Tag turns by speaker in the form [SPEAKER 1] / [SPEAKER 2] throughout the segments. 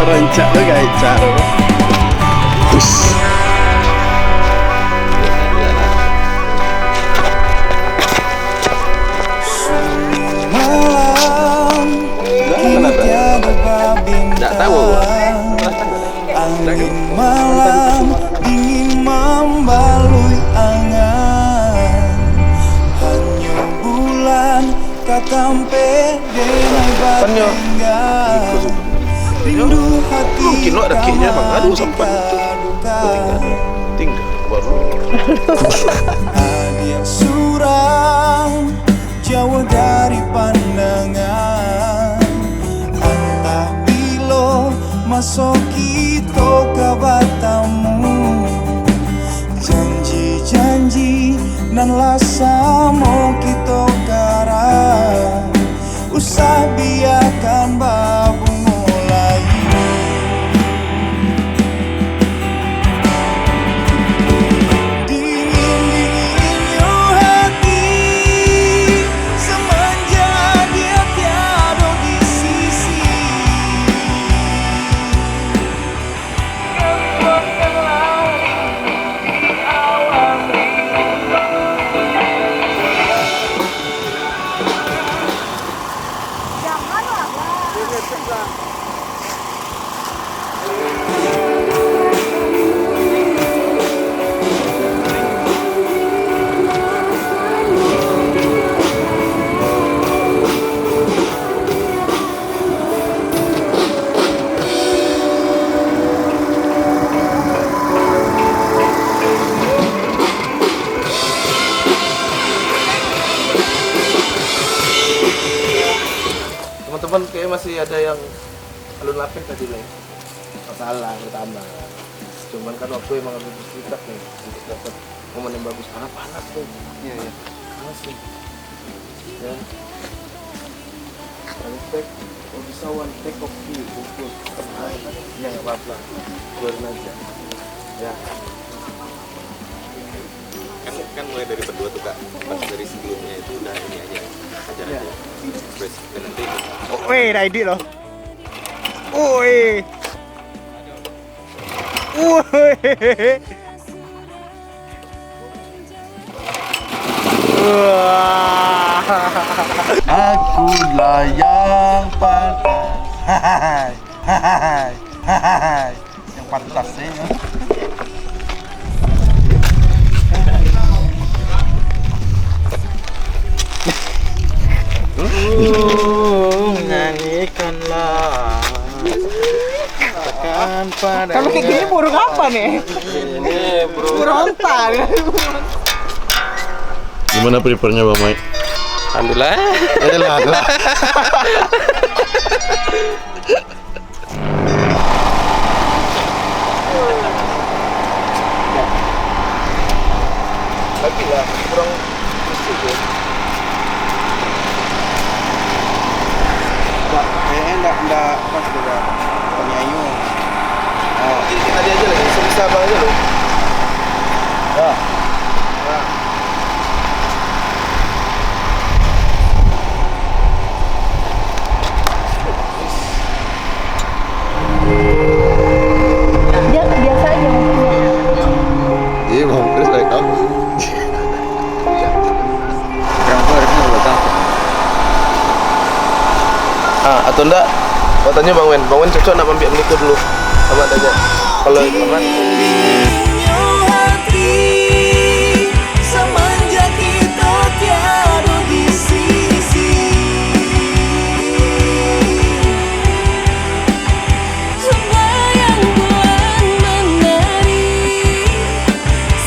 [SPEAKER 1] Rencak tuh guys, cak. Us.
[SPEAKER 2] Nggak tahu.
[SPEAKER 3] Angin malam dingin membalui angan. Hanya bulan katampe denai batinggal. Rindu hati
[SPEAKER 2] mungkin lo ada kayaknya bang, aduh sampai tinggal baru.
[SPEAKER 3] Hadiah suram jauh dari pandangan. Antah bilo masuk kita ke batamu. Janji-janji nan lasa mau kita karang. Usah biarkan babu mulai. Dingin-dinginnya hati semenjak dia tiada di sisi.
[SPEAKER 2] Teman-teman kayak masih ada yang alun lapis tadi nih. Masalah pertama. Cuman kan waktu emang harus bersikap nih untuk dapat momen yang bagus karena panas tuh. Iya iya. Panas sih. Ya. Take, kalau bisa one take of view, fokus. Ya nggak apa-apa. Biarin aja. Ya.
[SPEAKER 4] Kan mulai dari berdua tuh kak, pas dari sebelumnya itu udah ini aja aja
[SPEAKER 2] Ya.
[SPEAKER 4] ekspresi dan nanti
[SPEAKER 1] Weh, ada ide loh. Woi. Woi. Akulah yang pantas. Hai. Hai. Hai. Yang pantas ya. Nyanyikanlah tekan pada.
[SPEAKER 5] Kalau kayak gini burung apa nih?
[SPEAKER 2] Ini bro.
[SPEAKER 5] Burung onta.
[SPEAKER 4] gimana prepare-nya Bang Mai?
[SPEAKER 2] Alhamdulillah.
[SPEAKER 1] Lah.
[SPEAKER 2] Lagi lah kurang bersih ya.
[SPEAKER 1] Kayaknya enggak pas juga penyayu. Oh,
[SPEAKER 2] Tadi aja lagi bisa bang aja loh.
[SPEAKER 1] ya.
[SPEAKER 5] Biasa aja maksudnya.
[SPEAKER 4] Iya Bang, terus kayak kamu
[SPEAKER 2] Atau enggak? Kau tanya Bang Wen cocok nak ambil menikah dulu sama adanya. Kalau teman
[SPEAKER 3] Dinginnya hati semenjak kita tiada di sisi.
[SPEAKER 6] Sembayang bulan menari,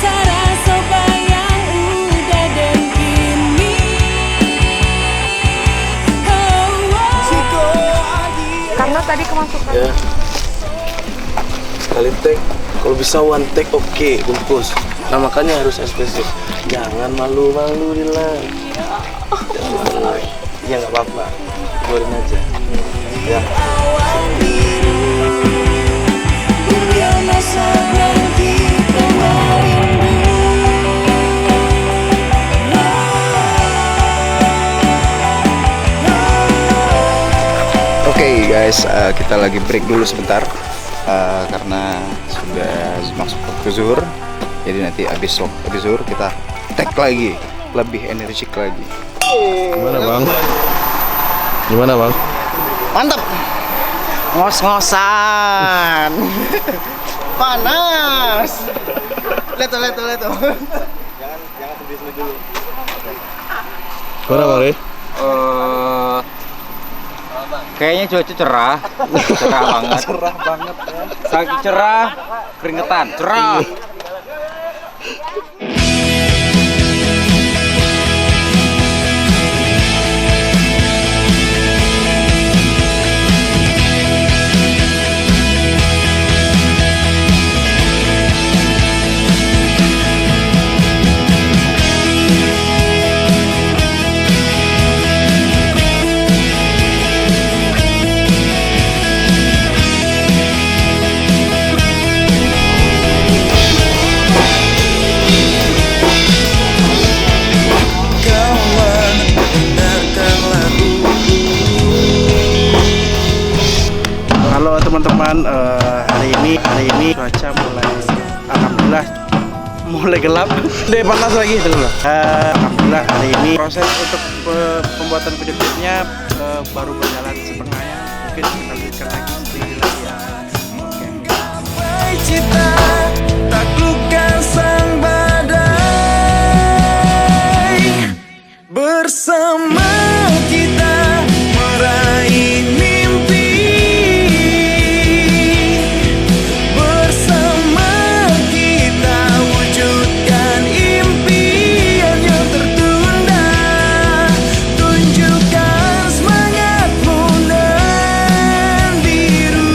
[SPEAKER 6] sarasa bayang udah dan kini.
[SPEAKER 5] Karena tadi kemasukan.
[SPEAKER 2] ya. Sekali take, kalau bisa one take oke, bungkus. Nah makanya harus ekspresif. Jangan malu-malu Dila. Jangan malu. Ya nggak apa-apa, biarin aja. Ya.
[SPEAKER 3] Awan biru dunia masa nanti kemarin.
[SPEAKER 1] Oke guys, guys, kita lagi break dulu sebentar karena sudah masuk ke zuhur. Jadi nanti habis zuhur kita tag lagi, lebih energik lagi.
[SPEAKER 2] Gimana bang? Gimana bang?
[SPEAKER 1] Mantap, ngos-ngosan. Panas. Lihat tuh.
[SPEAKER 4] Jangan sedih dulu.
[SPEAKER 2] Gimana bang Ri?
[SPEAKER 7] Kayaknya cuaca cerah banget.
[SPEAKER 1] Cerah banget ya.
[SPEAKER 7] Saking cerah, keringetan, cerah.
[SPEAKER 1] Halo teman-teman, hari ini cuaca alhamdulillah mulai gelap. Deh panas lagi teman. Alhamdulillah hari ini proses untuk pembuatan video klipnya baru berjalan setengahnya. Mungkin kita lanjutkan lagi sedikit lagi ya. Oke.
[SPEAKER 3] Cita taklukkan sang badai, bersama kita meraih mimpi, bersama kita wujudkan impian yang tertunda, tunjukkan semangatmu dan biru,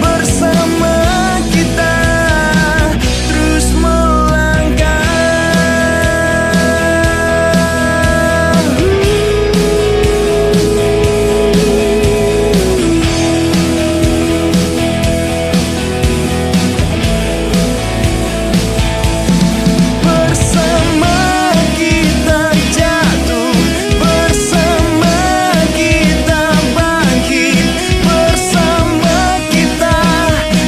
[SPEAKER 3] bersama kita terus melangkah. Bersama kita jatuh, bersama kita bangkit, bersama kita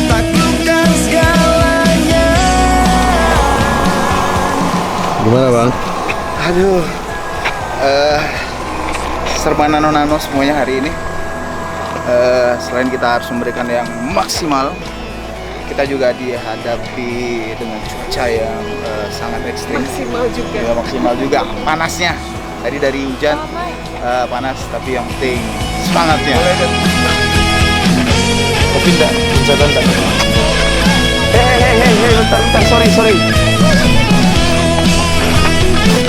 [SPEAKER 3] taklukkan segalanya.
[SPEAKER 2] Gimana bang?
[SPEAKER 1] Aduh, serba nano semuanya hari ini. Selain kita harus memberikan yang maksimal, kita juga dihadapi dengan cuaca yang sangat ekstrim. Maksimal juga panasnya. Tadi dari hujan panas, tapi yang penting semangatnya.
[SPEAKER 2] Kopi enggak? Bisa enggak?
[SPEAKER 1] Hei, bentar, sorry.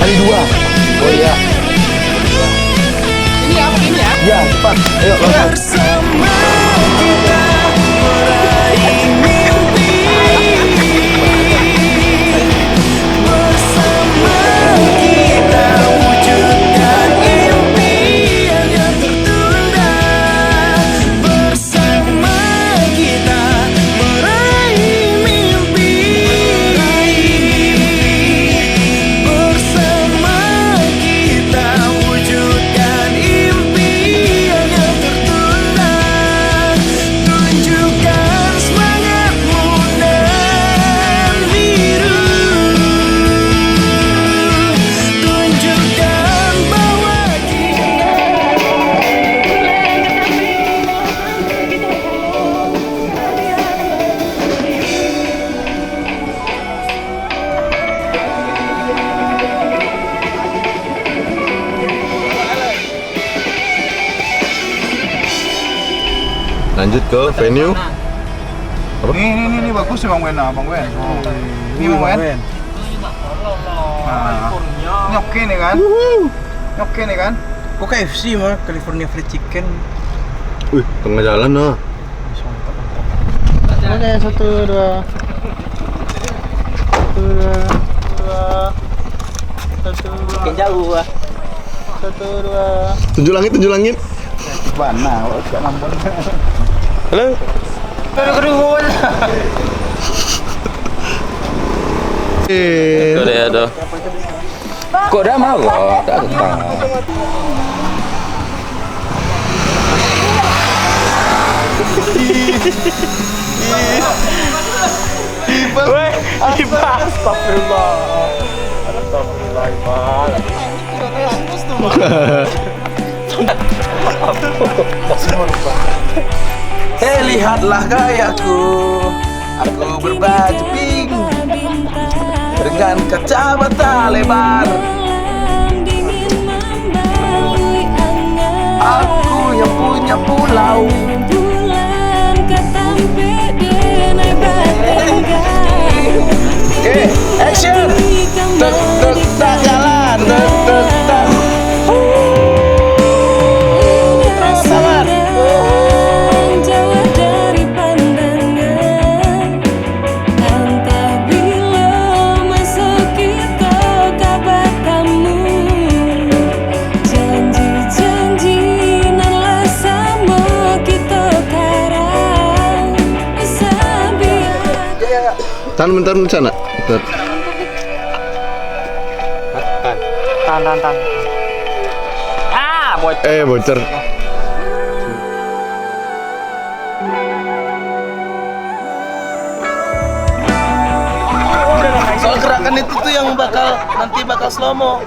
[SPEAKER 1] Hari 2. Oh iya. Ini ya? Ya, cepat. Ayo, langsung.
[SPEAKER 3] Bersama kita meraih mimpi, bersama kita wujudkan impian yang tertunda, bersama kita meraih mimpi, bersama kita wujudkan impian yang tertunda, tunjukkan semangatmu dan biru, tunjukkan bahwa
[SPEAKER 2] Lanjut ke venue.
[SPEAKER 1] Ini bagus sih Bang Wen. Ini Bang Wen. Ini oke nih kan? Oke nih kan? Kok KFC mah California Fried Chicken.
[SPEAKER 2] Wih, tengah jalan nah.
[SPEAKER 1] Oke, 1, 2. 1, 2.
[SPEAKER 7] Makin jauh ah.
[SPEAKER 1] 1, 2.
[SPEAKER 2] 7 langit.
[SPEAKER 1] Mana? Gak nambah.
[SPEAKER 2] Halo.
[SPEAKER 7] Keruan. Kok dia ada? Kok dah mau? Tak tentang.
[SPEAKER 2] Weh, Iba. Astagfirullah. Astagfirullah, Iba. Lihatlah gayaku. Aku berbaju pink dengan kacamata lebar. Aku yang punya pulau. Oke, action. Tek tek tak jalan. Tek tek tak. Terus sabar.
[SPEAKER 6] Jauh dari pandangan. Entah bila masuk kita kabar kamu. Janji-janji nanlah sama kita karang. Sabiar.
[SPEAKER 2] Tan bentar di sana.
[SPEAKER 7] Tan. Ah, bocor.
[SPEAKER 2] Bocor. Soal gerakan itu tuh yang nanti bakal slow mo.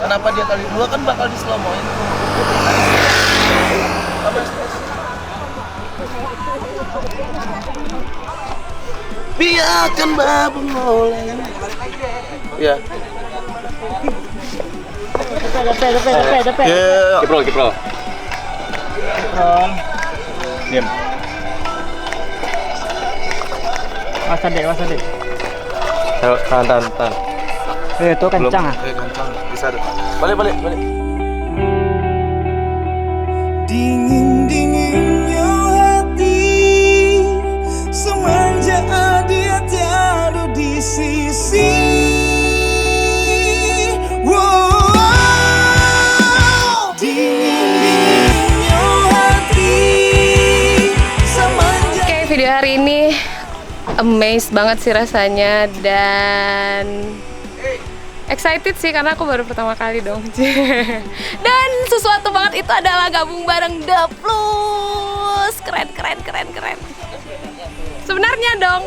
[SPEAKER 2] Kenapa dia kali dua kan bakal di slow mo-in. Biarkan babu mulai. Ya.
[SPEAKER 7] Kiprol. Diam.
[SPEAKER 5] Wasan dek.
[SPEAKER 7] Tahan.
[SPEAKER 5] Itu kencang ah.
[SPEAKER 2] Kencang. Bisa deh. Balik.
[SPEAKER 3] Dingin-dinginnya hati semenjak dia tiada di sisi. Wow. Dingin-dinginnya hati semenjak.
[SPEAKER 8] Oke, video hari ini amazed banget sih rasanya dan excited sih karena aku baru pertama kali dong. Dan sesuatu banget itu adalah gabung bareng The Plus. Keren. Sebenarnya dong.